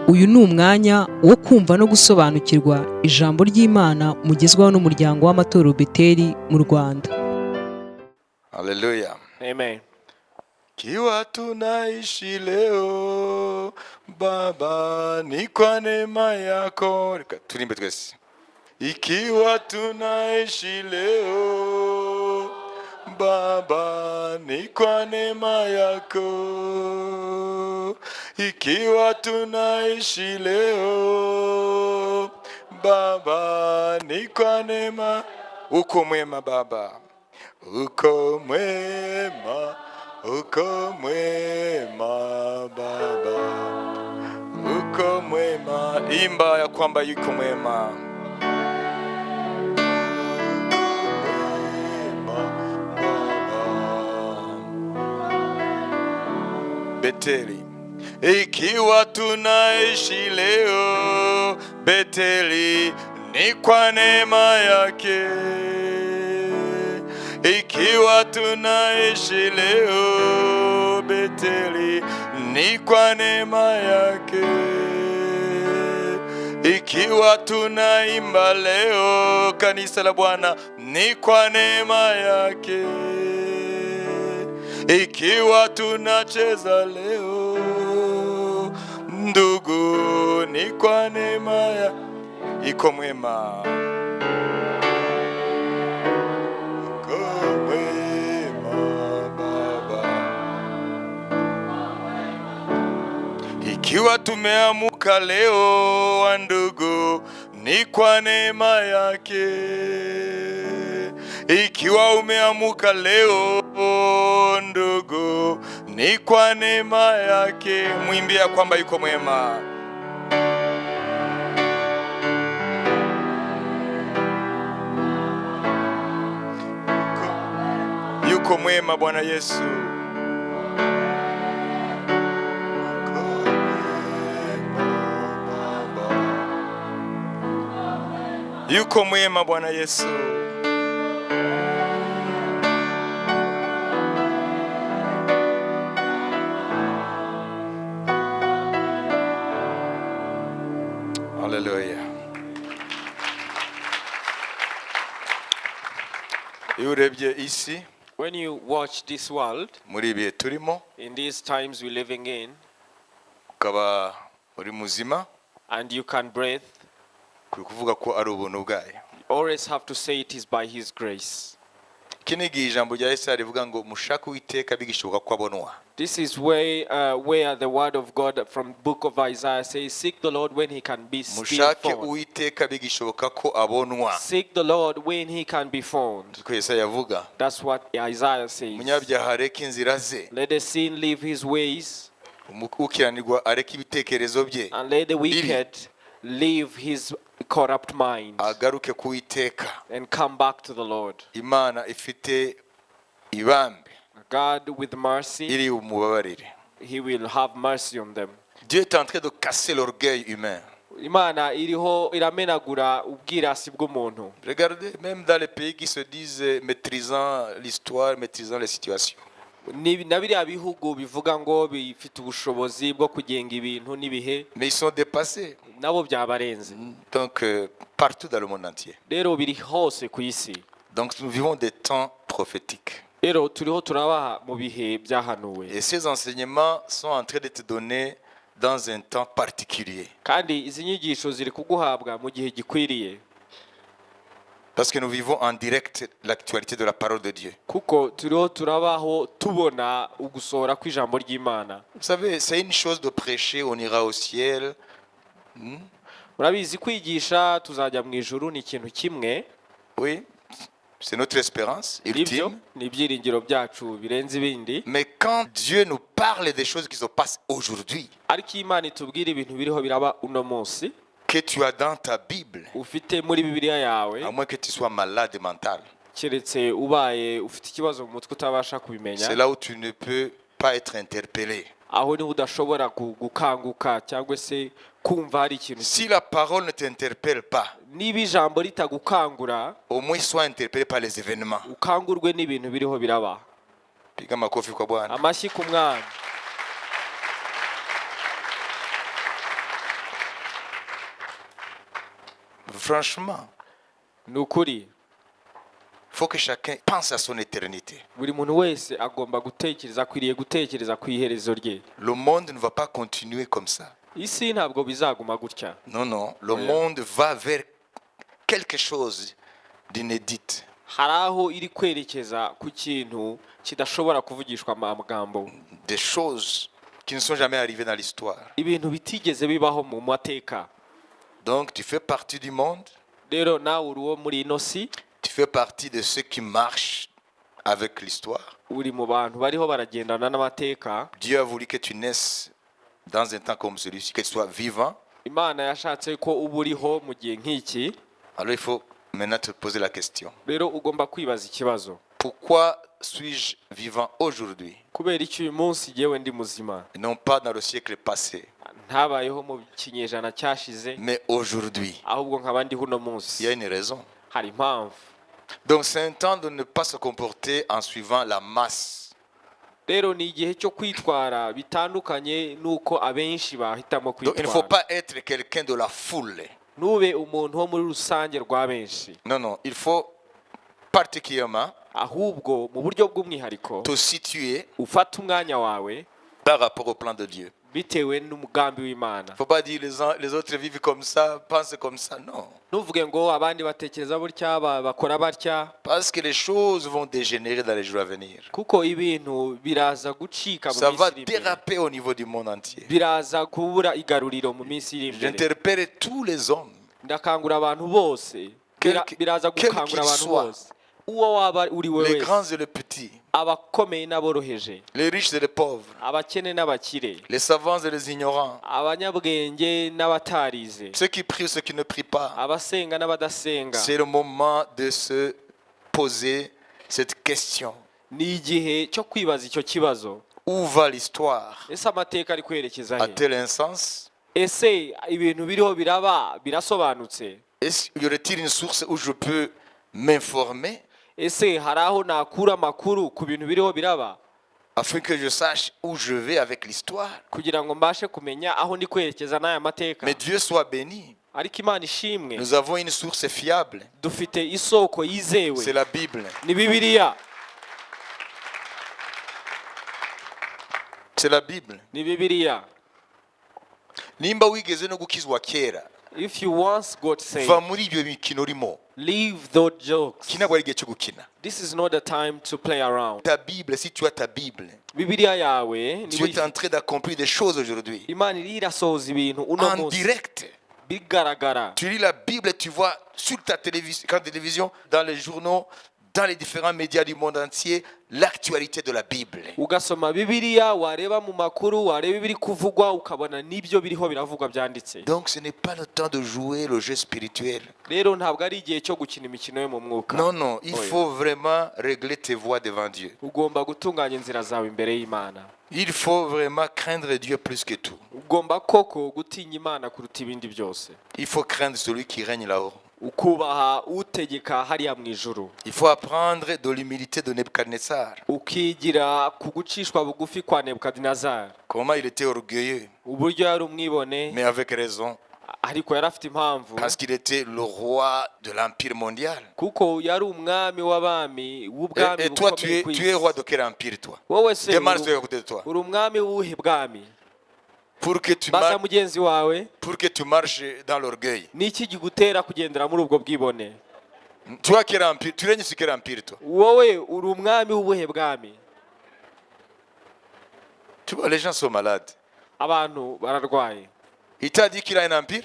Uyu ni umwanya wo kumva no gusobanukirwa ijambo ry'Imana mugezwaho n'umuryango w'amatorero Beteli mu Rwanda. Haleluya. Amen. Kiwa tunaishi leo Baba, ni kwa neema yako. Tulimbe twese. Ikiwa tunaishi leo Baba, ni kwa neema yako. Ikiwa tunaishi leo Baba, ni kwa neema. Uko mwema Baba, uko mwema, uko mwema Baba, uko mwema. Imba ya kwamba yuko mwema. Beteli, ikiwa tunaishi leo Beteli, ni kwa neema yake. Ikiwa tunaishi leo Beteli, ni kwa neema yake. Ikiwa tunaimba leo kanisa la Bwana, ni kwa neema yake. Ikiwa tunacheza leo ndugu, ni kwa neema ya iko mwema, uko mwema Baba. Ikiwa tumeamuka leo wa ndugu, ni kwa neema yake. Ikiwa umeamuka leo ndugu, ni kwa neema yake. Mwimbia kwamba yuko mwema. Yuko mwema Bwana Yesu. Yuko mwema Bwana Yesu. Hallelujah. Iyo urebye isi, When you watch this world, muri ibihe turimo, in these times we're living in, ukaba uri muzima, and you can breathe, kuri kuvuga ko ari ubuntu bwayo. you always have to say it is by His grace. Kinigi ijambo rya Yesaya rivuga ngo mushaka Uwiteka bigishoboka ko abonwa. This is where the word of God from book of Isaiah says, seek the Lord when He can be still Mushake found. Uwiteka bigishoboka ko abonwa. Seek the Lord when He can be found. Ko Yesaya yavuga. That's what Isaiah says. Umunyabyaha areke inzira ze, Let the sin leave his ways, ukiranirwa areke ibitekerezo bye, and let the wicked leave his corrupt mind, agaruke ku Uwiteka. and come back to the Lord. Imana ifite ibambe, God with mercy, iri umubabarire. He will have mercy on them. Dieu est en train de casser l'orgueil humain. Imana iriho iramenagura ubwirasi bw'umuntu. Regardez, même dans les pays qui se disent maîtrisant l'histoire, maîtrisant les situations. Na biriya bihugu bivuga ngo bifite ubushobozi bwo kugenga ibintu n'ibihe, Mais ils sont dépassés. nabo byabarenze. Donc, partout dans le monde entier. Rero biri hose ku isi. Donc, nous vivons des temps prophétiques. Rero turiho turabaha mu bihe byahanuwe. Et ces enseignements sont en train d'être donnés dans un temps particulier. Kandi izi nyigisho ziri kuguhabwa mu gihe gikwiriye. Parce que nous vivons en direct l'actualité de la parole de Dieu. Kuko turiho turabaho tubona ugusohora kw'ijambo ry'Imana. Vous savez, c'est une chose de prêcher, on ira au ciel. Murabizi kwigisha tuzajya mu ijuru ni ikintu kimwe. Oui, c'est notre espérance Ibyo ultime. ni ibyiringiro byacu birenze ibindi. Mais quand Dieu nous parle des choses qui se passent aujourd'hui, Ariko Imana itubwira ibintu biriho biraba uno munsi, que tu as dans ta Bible, ufite muri Bibiliya yawe, à moins que tu sois malade mental, keretse ubaye ufite ikibazo mu mutwe utabasha kubimenya, c'est là où tu ne peux pas être interpellé. aho niho udashobora gukanguka cyangwa se kumva hari ikintu. Si la parole ne t'interpelle pas, Niba ijambo ritagukangura, au moins sois interpellé par les événements. ukangurwe n'ibintu biriho biraba. Piga makofi kwa Bwana. Amashyi ku Mwami. Franchement, ni ukuri il faut que chacun pense à son éternité. buri muntu wese agomba gutekereza, akwiriye gutekereza ku iherezo rye. Le monde ne va pas continuer comme ça. Isi ntabwo bizaguma gutya. Non, non. Le monde va vers quelque chose d'inédit. Hari aho iri kwerekeza ku kintu kidashobora kuvugishwa amagambo, Des choses qui ne sont jamais arrivées dans l'histoire. ibintu bitigeze bibaho mu mateka. Donc, tu fais partie du monde. Rero nawe uri uwo muri ino si, Tu fais partie de ceux qui marchent avec l'histoire. uri mu bantu bariho baragendana n'amateka. Dieu a voulu que tu naisses dans un temps comme celui-ci, que tu sois vivant. Imana yashatse ko uba uriho mu gihe nk'iki. Alors, il faut maintenant te poser la question. Rero ugomba kwibaza ikibazo: Pourquoi suis-je vivant aujourd'hui kubera iki uyu munsi jyewe ndi muzima, et non pas dans le siècle passé, ntabayeho mu kinyejana cyashize, mais aujourd'hui? ahubwo nkaba ndiho uno Il y a munsi? une raison. Hari impamvu. Donc, c'est un temps de ne pas se comporter en suivant la masse. Rero ni igihe cyo kwitwara bitandukanye n'uko abenshi bahitamo Donc, il ne faut kwitwara. pas être quelqu'un de la foule. Ntube umuntu wo muri rusange rwa benshi, Non, non. Il faut particulièrement ahubwo mu buryo bw'umwihariko te situer ufata umwanya wawe par rapport au plan de Dieu. bitewe n'umugambi w'Imana. Il ne faut pas dire les autres vivent comme ça, pensent comme ça. Non. Ntuvuge ngo abandi batekereza batya, bakora batya, Parce que les choses vont dégénérer dans les jours à venir. kuko ibintu biraza gucika mu Ça va minsi iri imbere, déraper au niveau du monde entier. biraza kubura igaruriro mu minsi iri imbere. J'interpelle tous les hommes, Ndakangura abantu bose, biraza gukangura abantu bose, uwo waba uri we les wese, grands et les petits, abakomeye n'aboroheje, les riches et les pauvres, abakene n'abakire, les savants et les ignorants, abanyabwenge n'abatarize, ceux qui prient, ceux qui ne prient pas. abasenga n'abadasenga. C'est le moment de se poser cette question. Ni igihe cyo kwibaza icyo kibazo: Où va l'histoire? ese amateka ari kwerekeza he? A-t-elle un sens? Ese ibintu biriho biraba birasobanutse? Y aurait-il une source où je peux m'informer Ese hari aho nakura amakuru ku bintu biriho biraba afin que je sache où je vais avec l'histoire? kugira ngo mbashe kumenya aho ndi kwerekeza n'aya mateka? Mais Dieu soit béni. Ariko Imana ishimwe, Nous avons une source fiable. dufite isoko yizewe, C'est la Bible. ni Bibiliya. C'est la Bible. Ni Bibiliya. Nimba wigeze no gukizwa kera, If you once got saved, va muri ibyo mikino urimo. leave those jokes. Iki ntabwo ari igihe cyo gukina. This is not the time to play around. Ta Bible, si tu as ta Bible, Bibiliya yawe, tu es en train d'accomplir des choses aujourd'hui. Imana iri irasohoza ibintu uno En munsi direct. bigaragara. Tu lis la Bible et tu vois sur ta télévision, dans les journaux, dans les différents médias du monde entier, l'actualité de la Bible. Ugasoma Bibiliya, wareba mu makuru, wareba ibiri kuvugwa, ukabona nibyo biriho biravugwa byanditse. Donc ce n'est pas le temps de jouer le jeu spirituel. Rero ntabwo ari igihe cyo gukina imikino yo mu mwuka. Non, non, il Oya. faut vraiment régler tes voies devant Dieu. Ugomba gutunganya inzira zawe imbere y'Imana. Il faut vraiment craindre Dieu plus que tout. Ugomba koko gutinya Imana kuruta ibindi byose. Il faut craindre celui qui règne là-haut. Ukubaha utegeka hariya mu ijuru. Il faut apprendre de l'humilité de Nebuchadnezzar. Ukigira ku gucishwa bugufi kwa Nebukadinezari. Comment il était orgueilleux, Uburyo yari umwibone, mais avec raison. ariko yari afite impamvu, Parce qu'il était le roi de l'empire mondial. kuko yari umwami w'abami w'ubwami Et toi, tu bukomeye es, ku tu es isi. roi de quel empire, toi? Wowe se Demande ce à côté de toi. uri umwami w'ubuhe bwami? Pour que tu Baza marches, mugenzi wawe, pour que tu marches dans l'orgueil. ni iki kigutera kugendera muri ubwo bwibone? Tu as quel empire? Tu règnes sur quel empire, toi? Wowe uri umwami w'ubuhe bwami? Tu vois, les gens sont malades. Abantu bararwaye. Il t'a dit qu'il a un empire?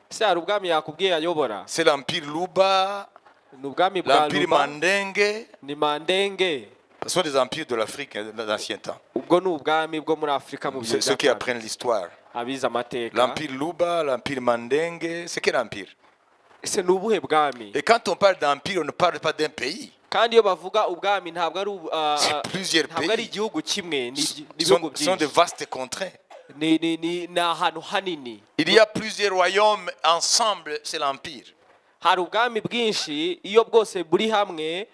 Se hari ubwami yakubwiye ayobora? C'est l'empire Luba, Ni ubwami bwa l'empire Luba, Mandenge. ni Mandenge. Ce sont des empires de l'Afrique hein, dans l'ancien temps. Ubwo ni ubwami bwo muri Afurika mu bihe Ceux qui bya apprennent l'histoire. abize amateka. L'empire Luba, l'empire Mandenge, c'est quel empire? Ese ni ubuhe bwami? Et quand on parle d'empire, on ne parle pas d'un pays. Kandi iyo bavuga ubwami ntabwo ari C'est plusieurs ntabwo ari pays. igihugu kimwe, ni Ce ibihugu sont de byinshi. vastes contrées. Ni ahantu hanini. Il y a plusieurs royaumes ensemble, c'est l'empire. Hari ubwami bwinshi, iyo bwose buri hamwe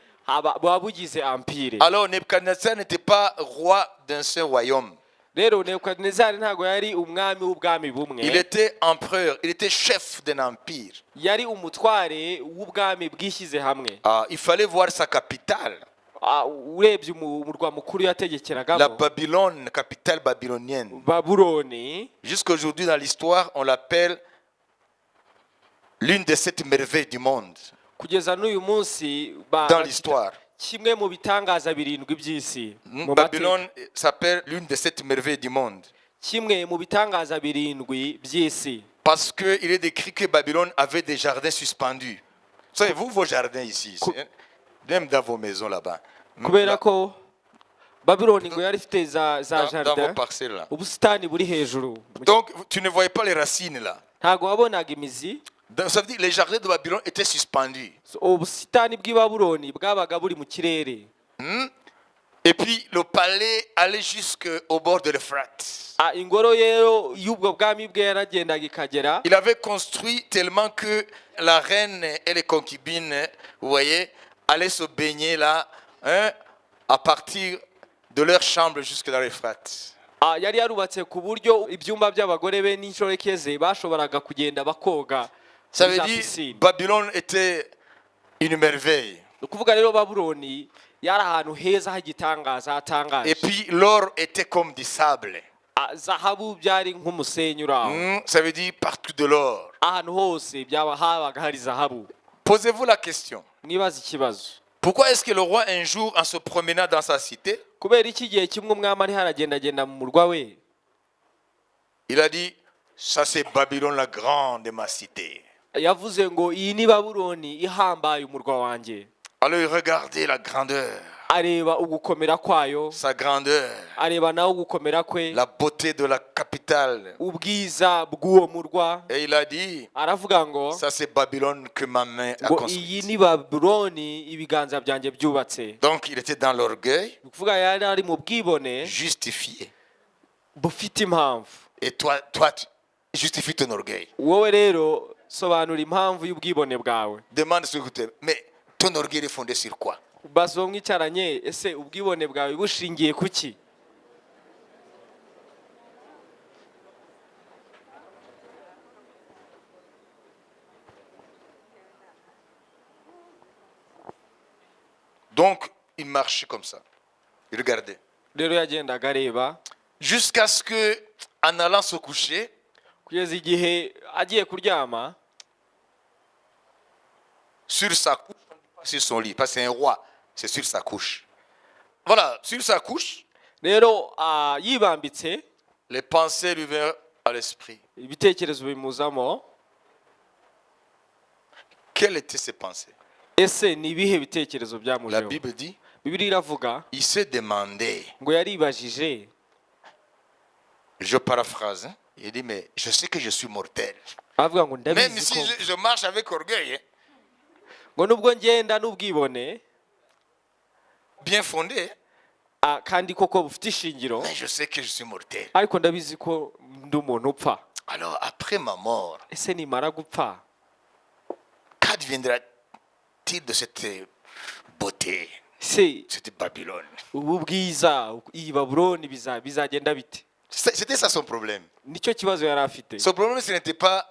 buba bugize empire. Alors Nebuchadnezzar n'était pas roi d'un seul royaume. rero Nebukadinezari ntago yari umwami w'ubwami Il bumwe, était empereur, il était chef d'un empire. yari umutware w'ubwami bwishyize hamwe. Il fallait voir sa capitale. Urebye umurwa mukuru La yategekeragamo, Babylone, capitale babylonienne. Babuloni, Jusqu'aujourd'hui dans l'histoire, on l'appelle l'une des 7 merveilles du monde. kugeza n'uyu munsi Dans l'histoire. kimwe mu bitangaza birindwi by'isi mu mateka. Babylone s'appelle l'une des 7 merveilles du monde. Kimwe mu bitangaza birindwi by'isi, Parce qu'il est décrit que Babylone avait des jardins suspendus. Vous savez, vous, vos jardins ici, même dans vos maisons là-bas. kubera ko Babuloni ngo yari ifite za Dans vos jardin, parcelles là. ubusitani buri hejuru. Donc, tu ne voyais pas les racines là. Ntago wabonaga imizi. Donc, ça veut dire que les jardins de Babylone étaient suspendus. Ubusitani bw'i Babuloni bwabaga buri mu kirere. Et puis, le palais allait jusqu'au bord de l'Euphrate. Ingoro rero y'ubwo bwami bwe yaragendaga ikagera. Il avait construit tellement que la reine et les concubines, vous voyez, allaient se baigner là, à partir de leur chambre jusque dans l'Euphrate. Yari yarubatse ku buryo ibyumba by'abagore be n'inshoreke ze bashoboraga kugenda bakoga. Ça veut dire Babylone était une merveille. Ukuvuga rero Babuloni yari ahantu heza h'igitangaza hatangaje. Et puis l'or était comme du sable. Zahabu byari nk'umusenyi uraho. Ça veut dire partout de l'or. Ahantu hose byaba habaga hari zahabu. Posez-vous la question. Mwibaza ikibazo. Pourquoi est-ce que le roi un jour en se promenant dans sa cité, Kubera iki gihe kimwe umwami ari haragendagenda mu murwa we, il a dit, ça c'est Babylone la grande, ma cité. yavuze ngo iyi ni Babuloni ihambaye umurwa wanjye. Alors il regardait la grandeur, Areba ugukomera kwayo, sa grandeur, areba nawe ugukomera kwe, la beauté de la capitale. ubwiza bw'uwo murwa. Et il a dit, Aravuga ngo ça c'est Babylone que ma main a ngo iyi construite. ni Babuloni ibiganza byanjye byubatse. Donc il était dans l'orgueil, Ni ukuvuga yari ari mu bwibone justifié. bufite impamvu. Et toi, tu justifies ton orgueil. Wowe rero sobanura impamvu y'ubwibone bwawe. Demande ce que tu aimes. Mais ton orgueil est fondé sur quoi? Bazo mwicaranye, ese ubwibone bwawe bushingiye kuki? Donc il marchait comme ça. Il regardait. Rero yagendaga areba Jusqu'à ce que, en allant se coucher, kugeza igihe agiye kuryama, sur sa couche, pas sur son lit, parce que c'est un roi, c'est sur sa couche. Voilà, sur sa couche, rero yibambitse, les pensées lui vinrent à l'esprit. ibitekerezo bimuzamo. Quelles étaient ses pensées? Ese ni ibihe bitekerezo La byamujeho? Bible dit, Bibiliya iravuga il se demandait, ngo yaribajije, je paraphrase, hein, il dit, mais je sais que je suis mortel. avuga ngo Même ndabizi si ko je marche avec orgueil, hein, ngo nubwo ngenda n'ubwibone, bien fondé, kandi koko bufite ishingiro, mais je sais que je suis mortel. ariko ndabizi ko ndi umuntu upfa. Alors après ma mort, Ese nimara gupfa, qu'adviendra-t-il de cette beauté, se cette Babylone? ubu bwiza, iyi Babuloni bizagenda bite? C'était ça son problème. Nicyo kibazo yari afite. Son problème, ce n'était pas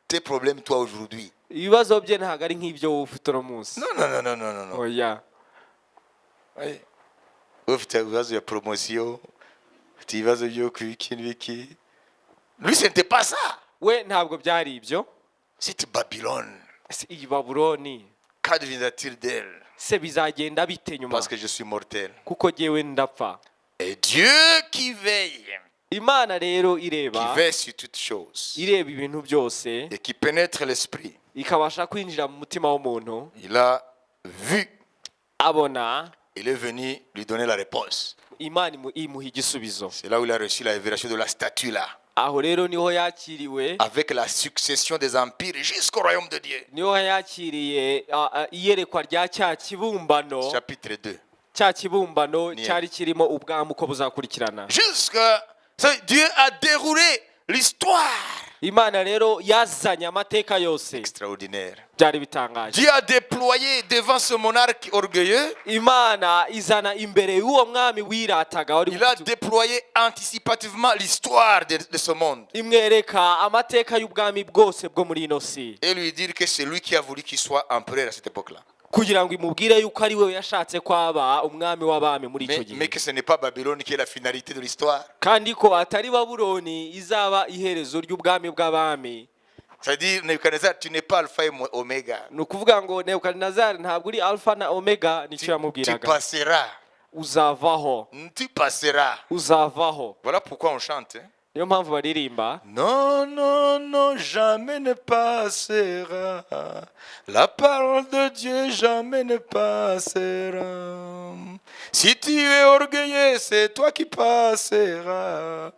tes problèmes toi aujourd'hui. Ibibazo bye ntabwo ari nk'ibyo wowe ufite uno munsi. Non, non, non, non, non, non, non. Oya. Oui. Ufite ibibazo bya promotion, ufite ibibazo byo kwiki n'ibiki. Lui, ce n'était pas ça. We ntabwo byari ibyo. C'était Babylone. Ese iyi Babuloni Qu'adviendra-t-il d'elle? se bizagenda bite nyuma? Parce que je suis mortel. Kuko jyewe ndapfa. Et Dieu qui veille Imana rero ireba, sur toutes choses ireba ibintu byose, et qui pénètre l'esprit, ikabasha kwinjira mu mutima w'umuntu. il a vu, Abona il est venu lui donner la réponse. Imana imuha igisubizo. C'est là où il a reçu la révélation de la statue là, Aho rero niho yakiriwe, avec la succession des empires jusqu'au royaume de Dieu. niho yakiriye iyerekwa rya cya kibumbano, Chapitre 2. cya kibumbano Niye. cyari kirimo ubwami uko buzakurikirana. Jusqu'à... Dieu a déroulé l'histoire Imana rero yazanye amateka yose Extraordinaire. byari bitangaje. Dieu a déployé devant ce monarque orgueilleux, Imana izana imbere y'uwo mwami wirataga wari il a déployé anticipativement l'histoire de ce monde. imwereka amateka y'ubwami bwose bwo muri ino si, Et lui dire que c'est lui qui a voulu qu'il soit empereur à cette époque-là. kugira ngo imubwire yuko ari we yashatse kwaba umwami w'abami muri icyo Mais gihe, que ce n'est pas Babylone qui est la finalité de l'histoire. kandi ko atari Babuloni izaba iherezo ry'ubwami bw'abami. C'est-à-dire, Nebuchadnezzar, tu n'es pas alpha et oméga. Ni ukuvuga ngo Nebukadinezari ntabwo uri alfa na omega, nicyo Tu yamubwiraga. passeras. Uzavaho, Tu passeras. uzavaho. Voilà pourquoi on chante. Hein? Niyo mpamvu baririmba, Non, non, non, jamais ne passera. La parole de Dieu jamais ne passera. Si tu es orgueilleux, c'est toi qui passeras.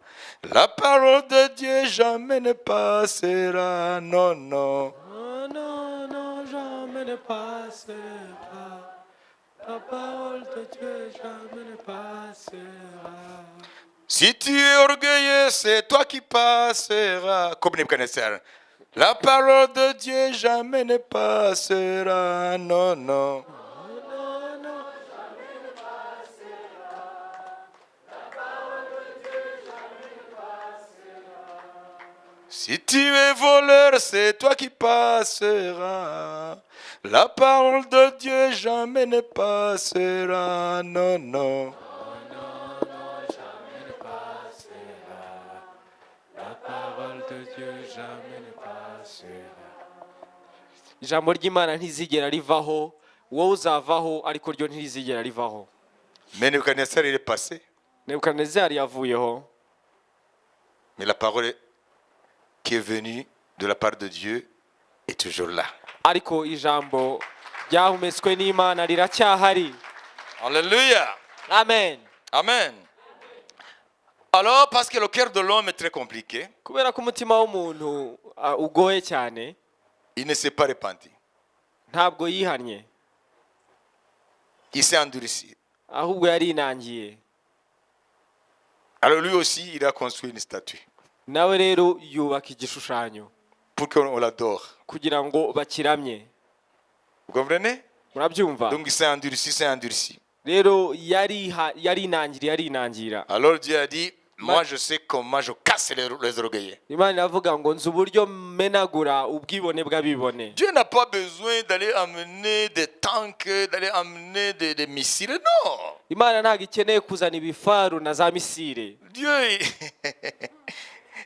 La parole de Dieu jamais ne passera. Non, non. non, non, non, jamais ne passera. La parole de Dieu jamais ne passera. Si tu es orgueilleux, c'est toi qui passeras. Comme Nebuchadnezzar. La parole de Dieu jamais ne passera. Non, non. Si tu es voleur, c'est toi qui passeras. La parole de Dieu jamais ne passera. Non, non. Ijambo ry'Imana ntizigera rivaho, wowe uzavaho ariko ryo ntirizigera rivaho. Mais Nebuchadnezzar, il est passé. Nebukadinezari yavuyeho, Mais la parole qui est venue de la part de Dieu est toujours là. ariko ijambo ryahumetswe n'Imana riracyahari. Alléluia. Amen. Amen. Alors, parce que le cœur de l'homme est très compliqué, Kubera ko umutima w'umuntu ugoye cyane, il ne s'est pas repenti. ntabwo yihannye, Il s'est endurci. ahubwo yarinangiye. Alors lui aussi, il a construit une statue Nawe rero yubaka igishushanyo pour qu'on l'adore. kugira ngo bakiramye. Vous comprenez? Murabyumva? Donc il s'est endurci. Rero yarinangira. Alors Dieu a dit, moi je sais comment je casse les orgueilleux. Imana iravuga ngo nzi uburyo menagura ubwibone bw'abibone. Dieu n'a pas besoin d'aller amener des tanks, d'aller amener des missiles. Non. Imana ntabwo ikeneye kuzana ibifaru na za misile. Dieu,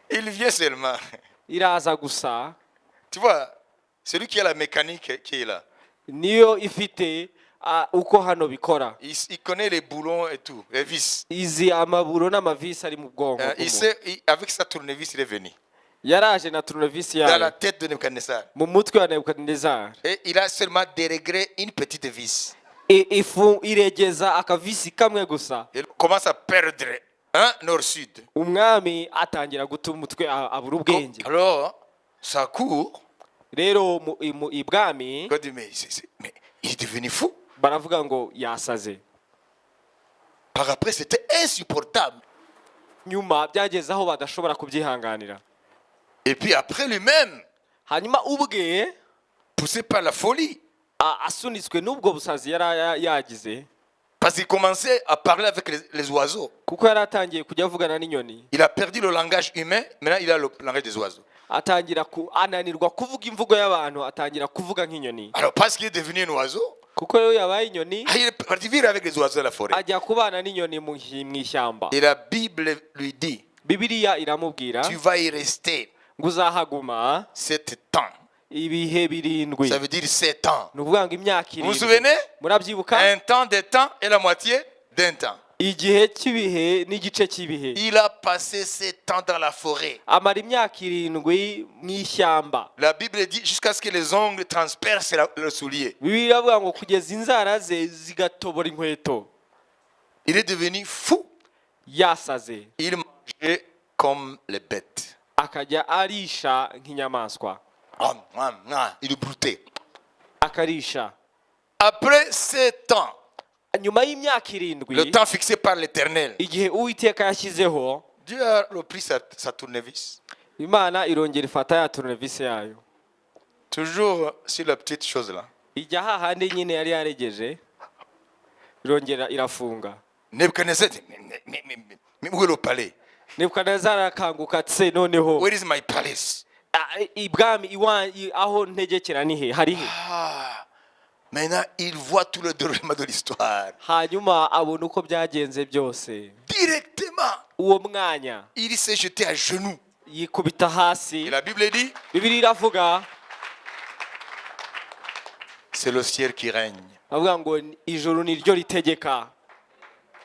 il vient seulement. Iraza gusa, Tu vois, celui qui a la mécanique qui est là. niyo ifite uko hano bikora. Il connaît les boulons et tout, les vis. Izi amaburo n'amavisi ari mu bwonko. Il sait, avec sa tournevis, il est venu. Yaraje na tournevis Dans la yayo tête de Nebuchadnezzar. mu mutwe wa Nebukadinezari. Et il a seulement déréglé une petite vis. Ifu iregeza akavisi kamwe gusa. Il commence à perdre nord-sud. Umwami atangira guta umutwe abura ubwenge. Alors, ça court. Rero ibwami Il dit, mais il est devenu fou. baravuga ngo yasaze. Par après, c'était insupportable. Nyuma byageze aho badashobora kubyihanganira. Et puis après lui-même, Hanyuma ubwe poussé par la folie, asunitswe n'ubwo busazi yagize, parce qu'il commençait à parler avec les oiseaux. kuko yari atangiye kujya avugana n'inyoni. Il a perdu le langage humain, maintenant il a le langage des oiseaux. Atangira ananirwa kuvuga imvugo y'abantu, atangira kuvuga nk'inyoni. Alors parce qu'il est devenu un oiseau, Kuko yo yabaye inyoni, il est parti vivre avec les oiseaux de la forêt. ajya kubana n'inyoni mu ishyamba. Et la Bible lui dit, Bibiliya iramubwira tu vas y rester ngo uzahaguma 7 ans. ibihe birindwi. Ça veut dire 7 ans. Ni ukuvuga ngo imyaka Vous vous irindwi. souvenez? Murabyibuka? Un temps, des temps et la moitié d'un temps. Igihe cy'ibihe n'igice cy'ibihe. Il a passé 7 ans dans la forêt. Amara imyaka irindwi mu ishyamba. La Bible dit jusqu'à ce que les ongles transpercent le soulier. Bibiliya iravuga ngo kugeza inzara ze zigatobora inkweto. Il est devenu fou. Yasaze. Il mangeait comme les bêtes. Akajya arisha nk'inyamaswa. Il broutait. Akarisha. Après 7 ans, Nyuma y'imyaka irindwi, le temps fixé par l'Éternel, igihe Uwiteka yashyizeho, Dieu a repris sa tournevis. Imana irongera ifata ya turunevisi yayo Toujours sur la petite chose là. ijya hahandi nyine yari yaregeje irongera irafunga. Nebuchadnezzar dit, mais où est le palais? Nebukadinezari arakanguka tse noneho Where is my palace? ibwami aho ntegekera ni he hari he. Maintenant, il voit tout le déroulement de l'histoire. Hanyuma abona uko byagenze byose. Directement, Uwo mwanya il s'est jeté à genoux. yikubita hasi. Et la Bible dit, Bibiliya iravuga c'est le ciel qui règne. avuga ngo ijuru ni ryo ritegeka.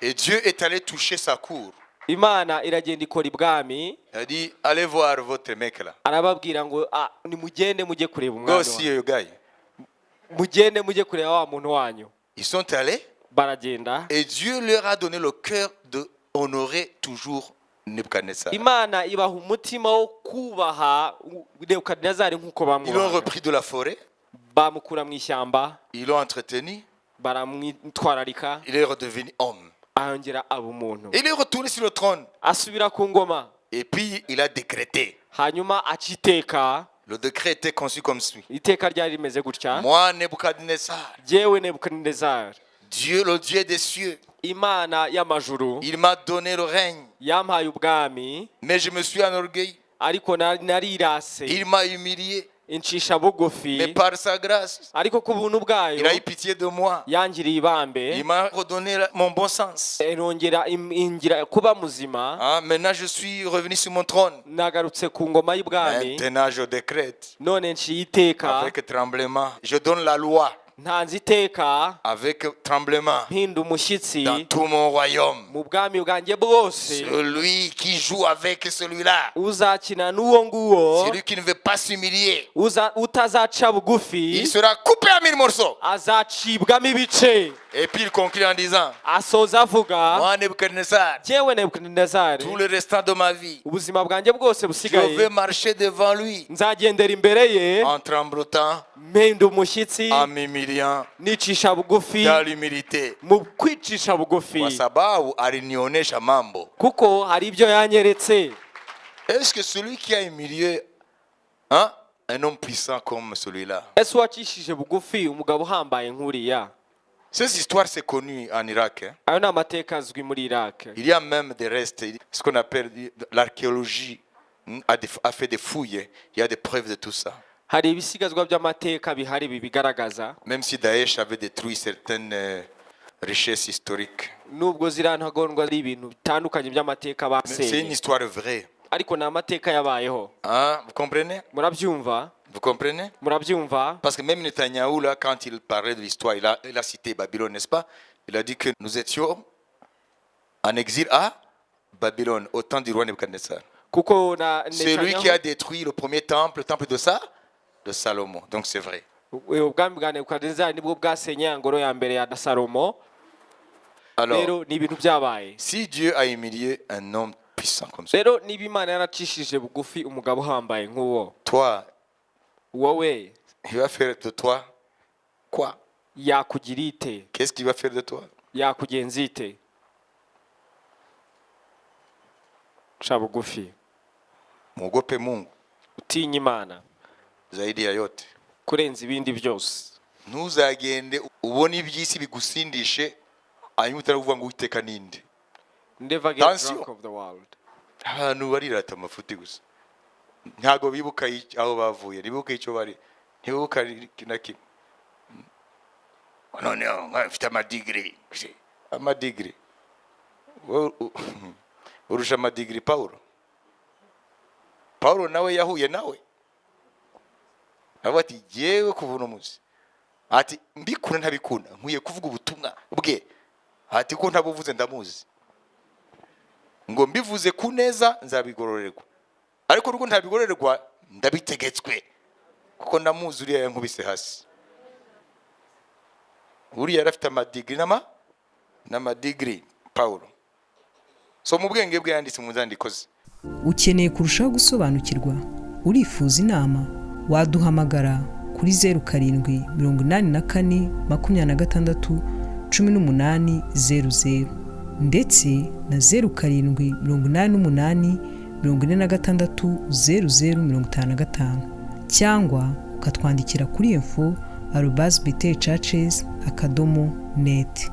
Et Dieu est allé toucher sa cour. Imana iragenda ikora ibwami. Il a dit, allez voir votre mec là. Arababwira ngo nimugende mujye kureba Go umwana see wanyu. your guy. Mugende mujye kureba wa muntu wanyu. Ils sont allés Baragenda. et Dieu leur a donné le cœur de honorer toujours Nebuchadnezzar. Imana ibaha umutima wo kubaha Nebukadinezari nk'uko Ils l'ont bamwubaha. repris de la forêt, Bamukura mu ishyamba, ils l'ont entretenu, baramwitwararika, il est redevenu homme. ahongera aba umuntu. Il est retourné sur le trône Asubira ku ngoma. et puis il a décrété. Hanyuma aca iteka. Le décret était conçu comme suit. Iteka ryari rimeze gutya. Moi, Nebuchadnezzar, Jyewe Nebukadinezari, Dieu, le Dieu des cieux, Imana y'amajuru, il m'a donné le règne, yampaye ubwami, mais je me suis enorgueilli. ariko narirase, Il m'a humilié, incisha bugufi, mais par sa grâce, ariko ku buntu bwayo il a eu pitié de moi. yangiriye ibambe, Il m'a redonné mon bon sens. irongera ingira kuba muzima. Maintenant, je suis revenu sur mon trône. Nagarutse ku ngoma y'ubwami, Maintenant, je décrète none nciye iteka, avec tremblement. Je donne la loi ntanze iteka, avec tremblement mpinda umushyitsi dans tout mon royaume. mu bwami bwanjye bwose. Celui qui joue avec celui-là, Uzakina n'uwo nguwo, celui qui ne veut pas s'humilier, utazaca bugufi, il sera coupé en 1000 morceaux. azacibwamo ibice. Et puis il conclut en disant, Asoza avuga, moi, Nebuchadnezzar, jyewe Nebukadinezari, tout le restant de ma vie, ubuzima bwanjye bwose je vais busigaye marcher devant lui nzagendera imbere ye, en tremblotant, mpinda umushyitsi, en m'humiliant, nicisha bugufi, dans l'humilité. mu kwicisha bugufi, Kwa sababu alinionyesha mambo. kuko hari ibyo yanyeretse. Est-ce que celui qui a humilié un homme puissant comme celui-là? Ese wacishije bugufi umugabo uhambaye nk'uriya? Cette histoire c'est connu en Irak. Ayo ni amateka azwi muri Iraq. Il y a même des restes, ce qu'on appelle l'archéologie a fait des fouilles. Il y a des preuves de tout ça. Hari ibisigazwa by'amateka bihari bibigaragaza. Même si Daesh avait détruit certaines richesses historiques. Nubwo zirantagondwa ari ibintu bitandukanye by'amateka C'est une basenye, histoire vraie. ariko ni amateka yabayeho. Vous comprenez? Murabyumva? Vous comprenez? Murabyumva? Parce que même Netanyahou, là, quand il parlait de l'histoire, il a cité Babylone, n'est-ce pas? Il a dit que nous étions en exil à Babylone, au temps du roi Nebuchadnezzar. Kuko na Celui qui a détruit le premier temple, le temple de Salomon. Donc c'est vrai. ubwami bwa Nebukadinezari nibwo bwasenye ingoro ya mbere ya Salomo. Alors, Rero ni ibintu byabaye. si Dieu a humilié un homme puissant comme ça, Rero niba Imana yaracishije bugufi umugabo uhambaye nk'uwo, toi, wowe il va faire de toi quoi? yakugira ite? Qu'est-ce qu'il va faire de toi? Yakugenza ite? Ca bugufi, Mwogope Mungu utinya Imana zaidi ya yote. kurenza ibindi byose. Ntuzagende ubona iby'isi bigusindishe hanyuma utaravuga ngo Uwiteka ninde. Never get Attention. drunk of the world. Abantu barirata amafuti gusa, ntago bibuka aho bavuye, ntibibuka icyo bari, ntibibuka na kimwe. Noneho mfite amadigiri urusha amadigiri Paulo nawe yahuye nawe ati yewe kuva uno munsi ati mbikunda ntabikunda nkwiye kuvuga ubutumwa bwe, ati ko ntabuvuze ndamuzi, ngo mbivuze ku neza nzabigororerwa, ariko ruko ntabigororerwa ndabitegetswe kuko ndamuzi uriya yankubise hasi. Uriya yarafite amadigiri n'amadigiri Paulo. So mu bwenge bwe yanditse mu nzandiko ze. Ukeneye kurushaho gusobanukirwa? Urifuza inama? Waduhamagara kuri 0784 26 1800 ndetse na 0788 46 0055 cyangwa ukatwandikira kuri info@btelchurches.net.